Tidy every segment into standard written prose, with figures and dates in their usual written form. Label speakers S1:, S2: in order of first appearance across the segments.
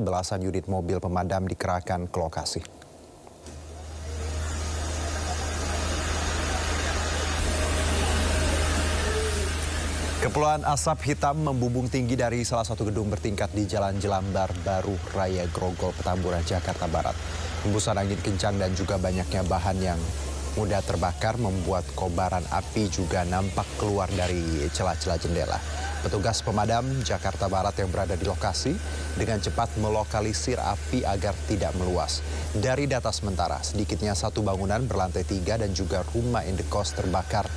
S1: belasan unit mobil pemadam dikerahkan ke lokasi. Kepulan asap hitam membumbung tinggi dari salah satu gedung bertingkat di Jalan Jelambar Baru Raya Grogol, Petamburan, Jakarta Barat. Hembusan angin kencang dan juga banyaknya bahan yang mudah terbakar membuat kobaran api juga nampak keluar dari celah-celah jendela. Petugas pemadam Jakarta Barat yang berada di lokasi dengan cepat melokalisir api agar tidak meluas. Dari data sementara, sedikitnya satu bangunan berlantai 3 dan juga rumah indekos terbakar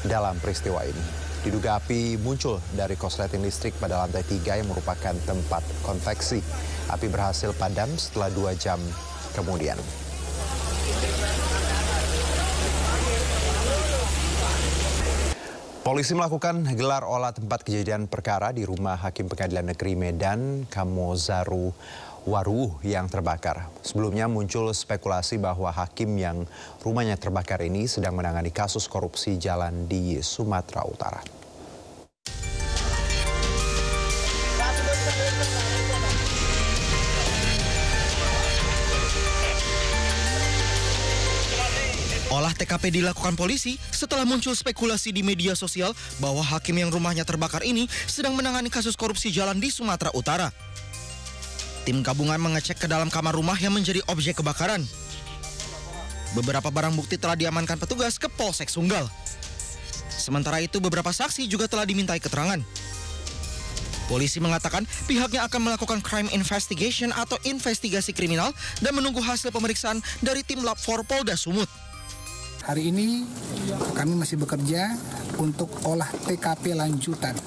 S1: dalam peristiwa ini. Diduga api muncul dari korsleting listrik pada lantai 3 yang merupakan tempat konveksi. Api berhasil padam setelah 2 jam kemudian. Polisi melakukan gelar olah tempat kejadian perkara di rumah Hakim Pengadilan Negeri Medan, Kamozaru Waruh yang terbakar. Sebelumnya muncul spekulasi bahwa hakim yang rumahnya terbakar ini sedang menangani kasus korupsi jalan di Sumatera Utara.
S2: Olah TKP dilakukan polisi setelah muncul spekulasi di media sosial bahwa hakim yang rumahnya terbakar ini sedang menangani kasus korupsi jalan di Sumatera Utara. Tim gabungan mengecek ke dalam kamar rumah yang menjadi objek kebakaran. Beberapa barang bukti telah diamankan petugas ke Polsek Sunggal. Sementara itu beberapa saksi juga telah dimintai keterangan. Polisi mengatakan pihaknya akan melakukan crime investigation atau investigasi kriminal dan menunggu hasil pemeriksaan dari tim Lab 4 Polda Sumut.
S3: Hari ini kami masih bekerja untuk olah TKP lanjutan.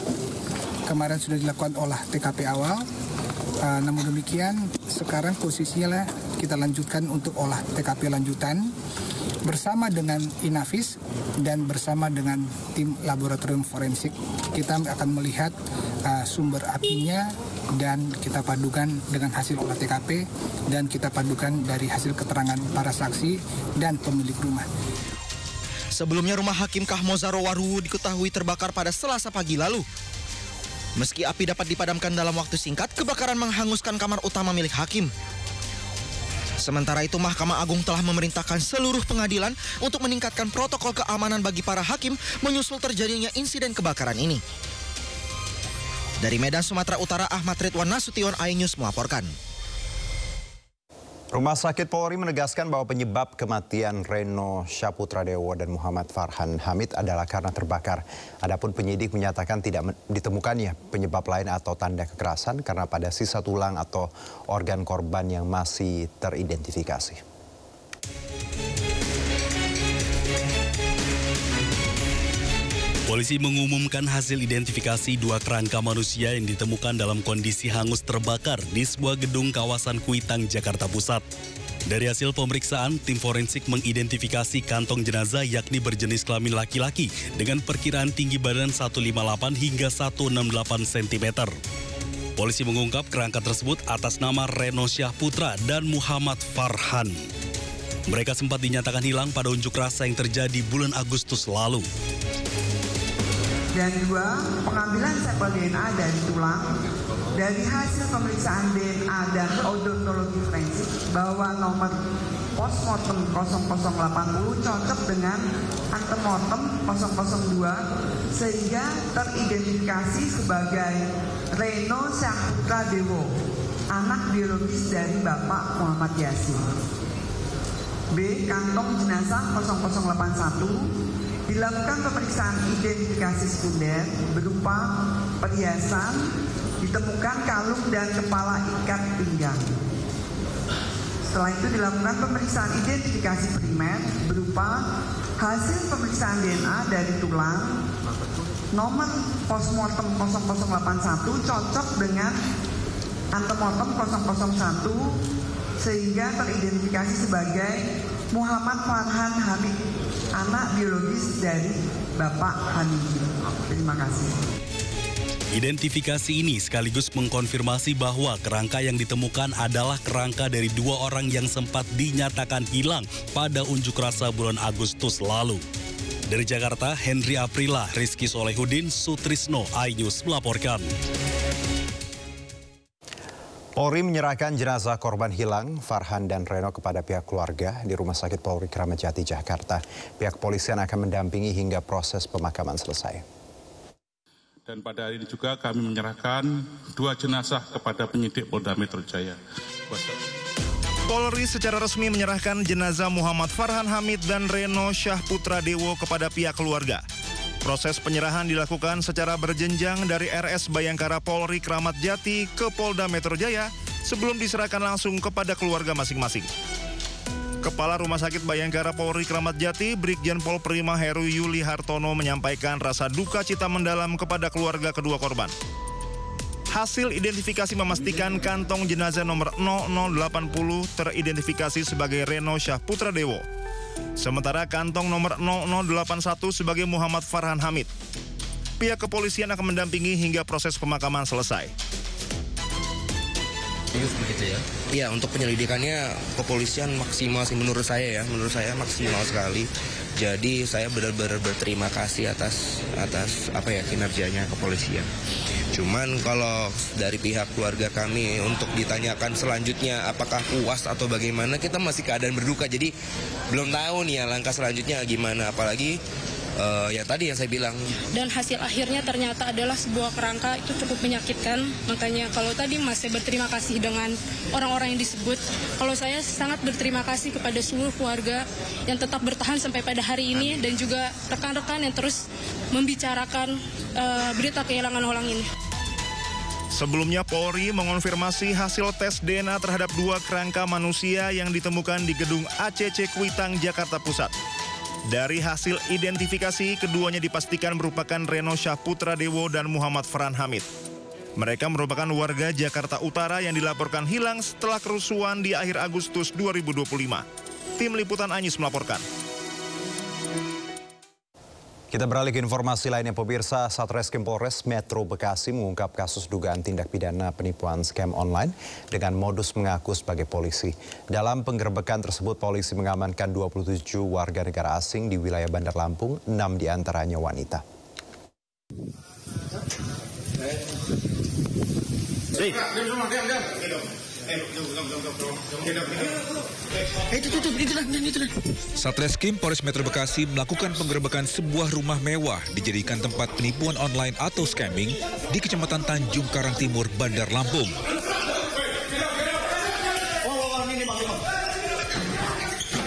S3: Kemarin sudah dilakukan olah TKP awal, namun demikian sekarang posisinya kita lanjutkan untuk olah TKP lanjutan bersama dengan Inavis dan bersama dengan tim laboratorium forensik. Kita akan melihat sumber apinya dan kita padukan dengan hasil olah TKP dan kita padukan dari hasil keterangan para saksi dan pemilik rumah.
S2: Sebelumnya rumah Hakim Kamozaru Waruh diketahui terbakar pada Selasa pagi lalu. Meski api dapat dipadamkan dalam waktu singkat, kebakaran menghanguskan kamar utama milik hakim. Sementara itu, Mahkamah Agung telah memerintahkan seluruh pengadilan untuk meningkatkan protokol keamanan bagi para hakim menyusul terjadinya insiden kebakaran ini. Dari Medan, Sumatera Utara, Ahmad Ridwan Nasution, iNews melaporkan.
S1: Rumah Sakit Polri menegaskan bahwa penyebab kematian Reno Syaputradewo dan Muhammad Farhan Hamid adalah karena terbakar. Adapun penyidik menyatakan tidak ditemukannya penyebab lain atau tanda kekerasan karena pada sisa tulang atau organ korban yang masih teridentifikasi.
S4: Polisi mengumumkan hasil identifikasi 2 kerangka manusia yang ditemukan dalam kondisi hangus terbakar di sebuah gedung kawasan Kuitang, Jakarta Pusat. Dari hasil pemeriksaan, tim forensik mengidentifikasi kantong jenazah yakni berjenis kelamin laki-laki dengan perkiraan tinggi badan 158 hingga 168 cm. Polisi mengungkap kerangka tersebut atas nama Reno Syahputra dan Muhammad Farhan. Mereka sempat dinyatakan hilang pada unjuk rasa yang terjadi bulan Agustus lalu.
S5: Dan 2, pengambilan sampel DNA dari tulang. Dari hasil pemeriksaan DNA dan odontologi forensik bahwa nomor postmortem 0080 cocok dengan antemortem 002 sehingga teridentifikasi sebagai Reno Syaputradewo, anak biologis dari Bapak Muhammad Yasin. B. Kantong jenazah 0081 dilakukan pemeriksaan identifikasi sekunder berupa perhiasan, ditemukan kalung dan kepala ikat pinggang. Setelah itu dilakukan pemeriksaan identifikasi primer berupa hasil pemeriksaan DNA dari tulang, nomor postmortem 0081 cocok dengan antemortem 001 sehingga teridentifikasi sebagai Muhammad Farhan Hamid, anak biologis dari Bapak Hamidi. Terima kasih.
S4: Identifikasi ini sekaligus mengkonfirmasi bahwa kerangka yang ditemukan adalah kerangka dari 2 orang yang sempat dinyatakan hilang pada unjuk rasa bulan Agustus lalu. Dari Jakarta, Henry Aprila, Rizky Solehudin, Sutrisno, iNews melaporkan.
S1: Polri menyerahkan jenazah korban hilang Farhan dan Reno kepada pihak keluarga di Rumah Sakit Polri Kramat Jati, Jakarta. Pihak kepolisian akan mendampingi hingga proses pemakaman selesai.
S6: Dan pada hari ini juga kami menyerahkan 2 jenazah kepada penyidik Polda Metro Jaya.
S2: Polri secara resmi menyerahkan jenazah Muhammad Farhan Hamid dan Reno Syahputra Dewo kepada pihak keluarga. Proses penyerahan dilakukan secara berjenjang dari RS Bayangkara Polri Kramat Jati ke Polda Metro Jaya sebelum diserahkan langsung kepada keluarga masing-masing. Kepala Rumah Sakit Bayangkara Polri Kramat Jati, Brigjen Pol Prima Heru Yuli Hartono menyampaikan rasa duka cita mendalam kepada keluarga kedua korban. Hasil identifikasi memastikan kantong jenazah nomor 0080 teridentifikasi sebagai Reno Syahputra Dewo. Sementara kantong nomor 0081 sebagai Muhammad Farhan Hamid. Pihak kepolisian akan mendampingi hingga proses pemakaman selesai.
S7: Ya, untuk penyelidikannya kepolisian maksimal sih menurut saya maksimal sekali. Jadi saya benar-benar berterima kasih atas kinerjanya kepolisian. Cuman kalau dari pihak keluarga kami untuk ditanyakan selanjutnya apakah puas atau bagaimana, kita masih keadaan berduka. Jadi belum tahu nih ya langkah selanjutnya gimana, apalagi ya tadi yang saya bilang.
S8: Dan hasil akhirnya ternyata adalah sebuah kerangka, itu cukup menyakitkan. Makanya kalau tadi Mas saya berterima kasih dengan orang-orang yang disebut, kalau saya sangat berterima kasih kepada seluruh keluarga yang tetap bertahan sampai pada hari ini, dan juga rekan-rekan yang terus membicarakan berita kehilangan orang ini.
S2: Sebelumnya Polri mengonfirmasi hasil tes DNA terhadap 2 kerangka manusia yang ditemukan di gedung ACC Kuitang, Jakarta Pusat. Dari hasil identifikasi, keduanya dipastikan merupakan Reno Syahputra Dewo dan Muhammad Farhan Hamid. Mereka merupakan warga Jakarta Utara yang dilaporkan hilang setelah kerusuhan di akhir Agustus 2025. Tim Liputan Anyis melaporkan.
S1: Kita beralih ke informasi lainnya, pemirsa. Satreskrim Polres Metro Bekasi mengungkap kasus dugaan tindak pidana penipuan scam online dengan modus mengaku sebagai polisi. Dalam penggerbekan tersebut, polisi mengamankan 27 warga negara asing di wilayah Bandar Lampung, 6 diantaranya wanita.
S9: Satreskrim Polres Metro Bekasi melakukan penggerebekan sebuah rumah mewah dijadikan tempat penipuan online atau scamming di Kecamatan Tanjung Karang Timur, Bandar Lampung.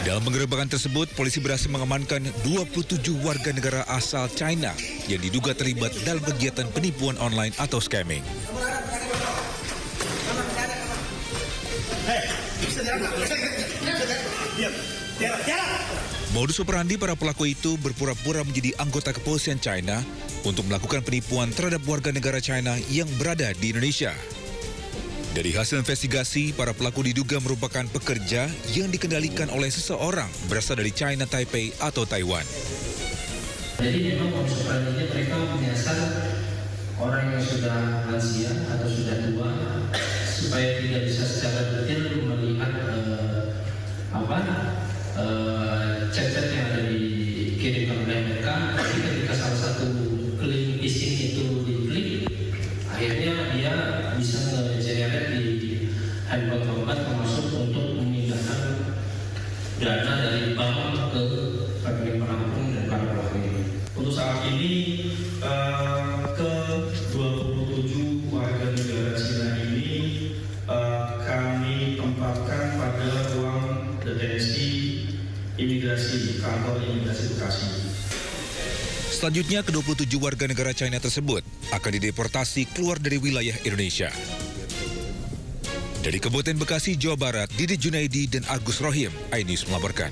S9: Dalam penggerebekan tersebut, polisi berhasil mengamankan 27 warga negara asal China yang diduga terlibat dalam kegiatan penipuan online atau scamming. Modus operandi para pelaku itu berpura-pura menjadi anggota kepolisian China untuk melakukan penipuan terhadap warga negara China yang berada di Indonesia. Dari hasil investigasi, para pelaku diduga merupakan pekerja yang dikendalikan oleh seseorang berasal dari China Taipei atau Taiwan.
S10: Jadi memang modus operandinya mereka menyasar orang yang sudah lansia atau sudah tua supaya tidak bisa secara detail melihat chat-chat yang ada dikirimkan oleh mereka. Jadi ketika salah satu link phishing itu diklik, akhirnya dia bisa nge-generate di handphone korban, termasuk untuk memindahkan dana dari bank ke rekening penampung dan para pelaku ini. Untuk saat ini ke 27 warga negara Cina ini kami tempatkan pada ruang detensi imigrasi, kantor imigrasi Bekasi.
S9: Selanjutnya, ke-27 warga negara China tersebut akan dideportasi keluar dari wilayah Indonesia. Dari Kabupaten Bekasi, Jawa Barat, Didi Junaidi dan Agus Rohim, iNews melaporkan.